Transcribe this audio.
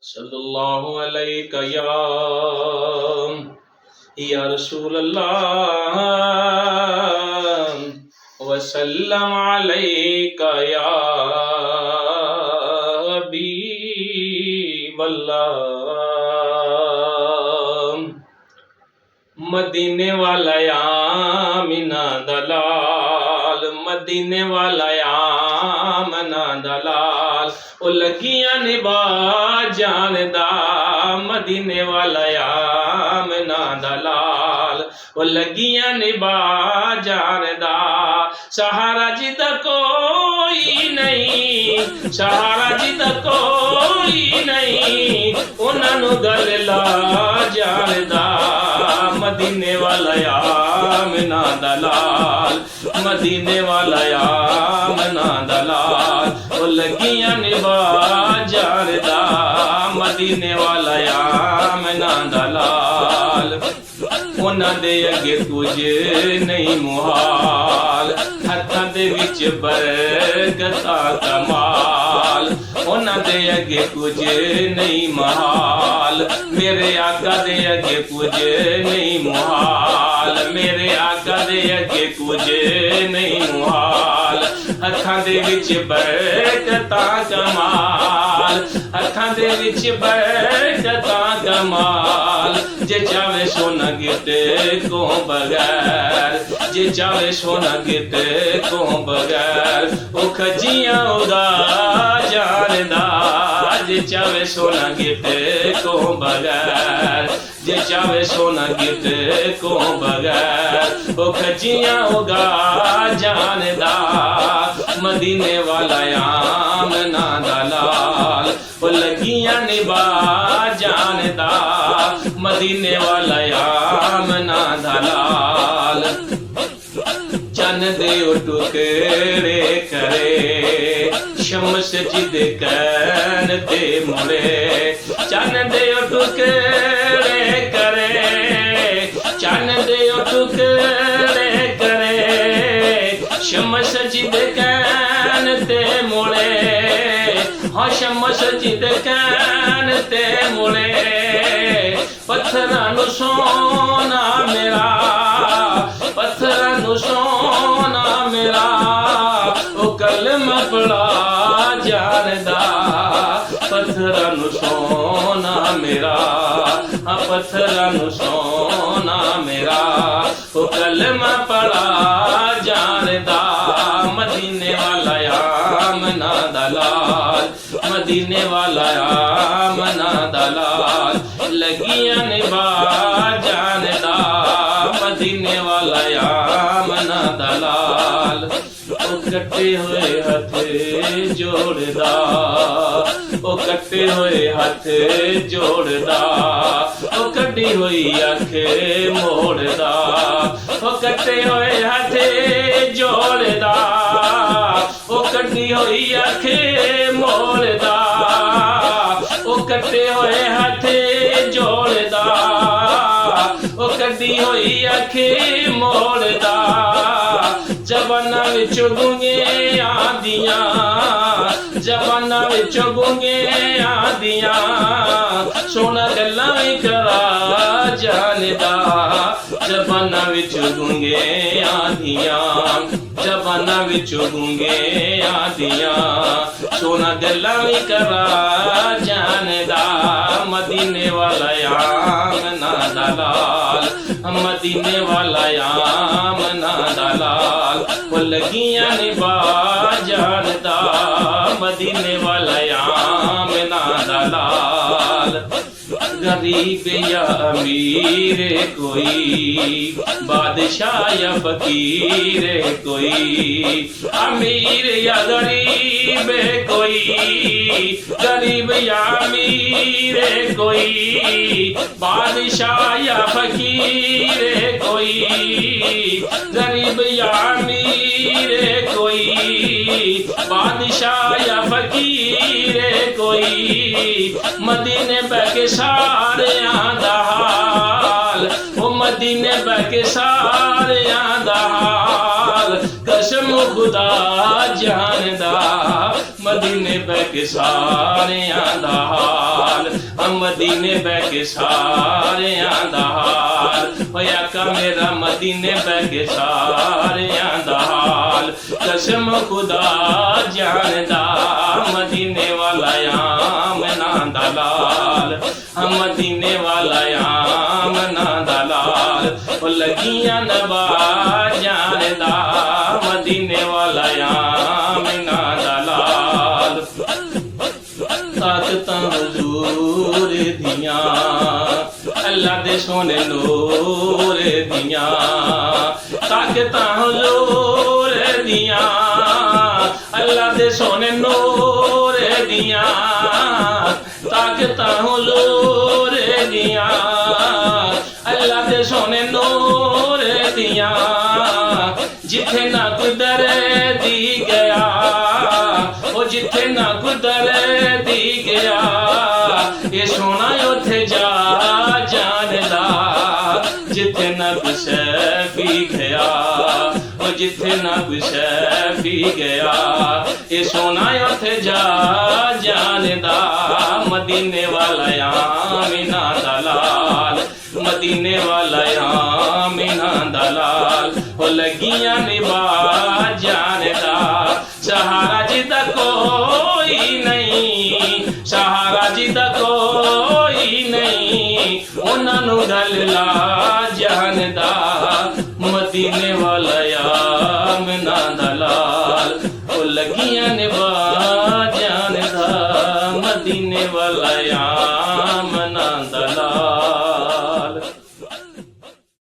सल्लल्लाहु अलैका या रसूल अल्लाह वसल्लम अलैका या हबीब अल्लाह। मदीने वाला या मिना दलाल, मदीने वाला या मना दलाल, ओ लगियां निभा जानदा मदीने वाला या मना दलाल, ओ लगियां निभा जानदा। सहारा जिदा कोई नहीं, सहारा जिदा कोई नहीं, उन्हां गल ला जानदा मदीने वाला या मना दलाल, मदीने वाला या मना दलाल, ओ लगियां निभा जानदा मदीने वाला या मना दलाल। उन्हां दे अगे कुछ नहीं मुहाल, हत्थां दे विच बरकता कमाल, उन्हां दे अगे कुछ नहीं महाल, मेरे आका दे अगे कुछ नहीं मुहाल, मेरे आका दे अगे कुछ नहीं मुहाल। हत्थां दे विच बरकता कमाल, हत्थां दे विच बरकता कमाल। जे चावे सोना गिटे को बगैर, जे चावे सोना गिटे को बगैर, ओ खजियां उगा जानदा। जे चावे सोना गिटे को बगैर, जे चावे सोना गिटे को बगैर, ओ खजियां उगा जानदा मदीने वाला या मना दलाल, ओ लगियां निभा जानदा मदीने वाला या मना दलाल। चन दे टुकड़े करे शम्स जिद कैन ते मुड़े, चन दे टुकड़े करे, चन दे टुकड़े करे शम्स जिद कैन ते मुड़े, हाँ शम्स जिद कैन ते मुड़े। पत्थरां नू सोना मेरा, पत्थरां नू सोना मेरा, ओ कलमा पढ़ा जानदा पत्थरां नू सोना मेरा, हाँ पत्थरां नू सोना मेरा, ओ कलमा पढ़ा जानदा मदीने वाला या मना दलाल, मदीने वाला या मना दलाल। लगियां निभा जानदा मदीने वाला या मना दलाल। ओ कट्टे हुए हथ जोड़दा, ओ कट्टे हुए हथ जोड़दा, ओ कटी हुई अख मोड़दा, ओ कट्टे हुए हथ जोड़दा, ओ कटी हुई अख मोड़दा, ओ कट्टे हुए हथ जोड़दा, ओ कटी हुई अख मोड़दा। जबाना विच गूंगे आदियां, जबाना विच गूंगे आदियां, सोना गल्लां भी करा जानदा जबाना विच गूंगे आदियां, जबाना विच गूंगे आदियां, सोना गल्लां भी करा जानदा मदीने वाला या मना दलाल, मदीने वाला या मना दलाल। ओ लगियां निभा जानदा मदीने वाला या मना दलाल। गरीब या अमीर कोई, बादशाह या फकीर कोई, अमीर या गरीब कोई, गरीब या अमीर कोई, बादशाह या फकीर कोई, गरीब या अमीर कोई, बादशाह या फकीर कोई। मदीने बैके सारे दा हाल, ओ मदीने बैके सारे दा हाल, कसम खुदा जानदा मदीने बैके सारे दा हाल। मदीने बह के सारियां दा हाल, ओ आका मेरा मदीने बह के सारियां दा हाल। कसम खुदा जानदा मदीने वाला आमना दा लाल, हम मदीने वाला आमना दा लाल। ओ लगियां नवाज जानदा मदीने वाला आमना दा लाल। ताकतां हुजूर दियां अल्लाह दे सोने नूर दियां, ताकतां हुजूर दियां अल्लाह दे सोने नूर दियां, ताकतां हुजूर दियां अल्लाह दे सोने नूर दियां। जिथे ना कोई दर्दी गया, ओ जिथे ना कोई दर्दी गया, ये सोना उथे जा जानदा। जिथे ना कोई शैफी गया, ओ जिथे ना कोई शैफी गया, ये सोना उथे जा जानदा। मदीने वाला आमिना दा लाल, मदीने वाला आमिना दा लाल। ओ लगियां निभा जानदा सहारा जिदा कोई नहीं, सहारा जिदा कोई नहीं, उन्हां नूं गल ला जानदा। मदीने वाला आमिना दा लाल, ओ लगियां निभा जानदा मदीने वाला आमिना